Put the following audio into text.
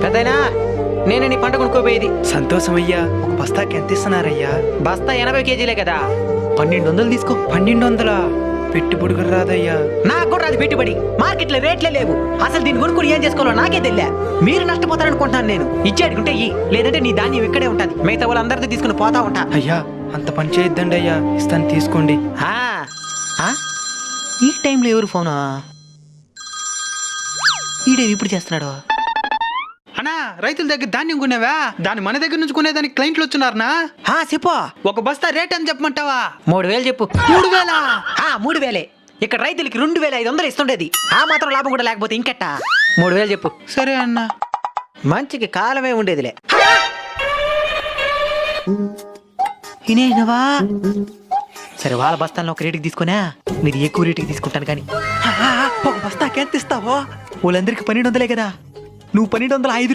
పెద్దయినా నేను నీ పంట కొనుక్కోపోయేది. సంతోషం అయ్యా. ఒక బస్తాకి ఎంత ఇస్తున్నారయ్యా? బస్తా 80 కేజీలే కదా. 1200 తీసుకో. 1200 పెట్టుబడి కూడా రాదయ్యా. నాకు కూడా రాదు పెట్టుబడి. మార్కెట్లో రేట్లే లేవు. అసలు దీన్ని కొనుక్కుని ఏం చేసుకోవాలో నాకే తెలియా. మీరు నష్టపోతారనుకుంటున్నాను నేను. ఇచ్చేడుకుంటే లేదంటే నీ ధాన్యం ఇక్కడే ఉంటుంది. మిగతా వాళ్ళందరితో తీసుకుని పోతా ఉంటా. అయ్యా అంత పని చేయొద్దండి అయ్యా. ఇస్తాను తీసుకోండి. ఈ టైంలో ఎవరు ఫోనా? ఈడే ఇప్పుడు చేస్తున్నాడు. అన్నా రైతుల దగ్గర ధాన్యం కొనేవా? దాన్ని మన దగ్గర నుంచి కొనేదానికి క్లయింట్లు వచ్చినారనా? చెప్పు. ఒక బస్తా రేట్ అని చెప్పమంటావా? 3000 చెప్పు. 3000? 3000. ఇక్కడ రైతులకి 2500 ఇస్తుండేది. ఆ మాత్రం లాభం కూడా లేకపోతే ఇంకెట్టా? 3000 చెప్పు. సరే అన్నా. మంచికి కాలమే ఉండేదిలే. ఇనేనవా? సరే వాళ్ళ బస్తాలను ఒక రేటుకి తీసుకున్నా, మీరు ఎక్కువ రేటుకి తీసుకుంటాను. కానీ ఒక బస్తాకి ఎంత ఇస్తావో? వాళ్ళందరికి 1200 కదా. నువ్వు 1205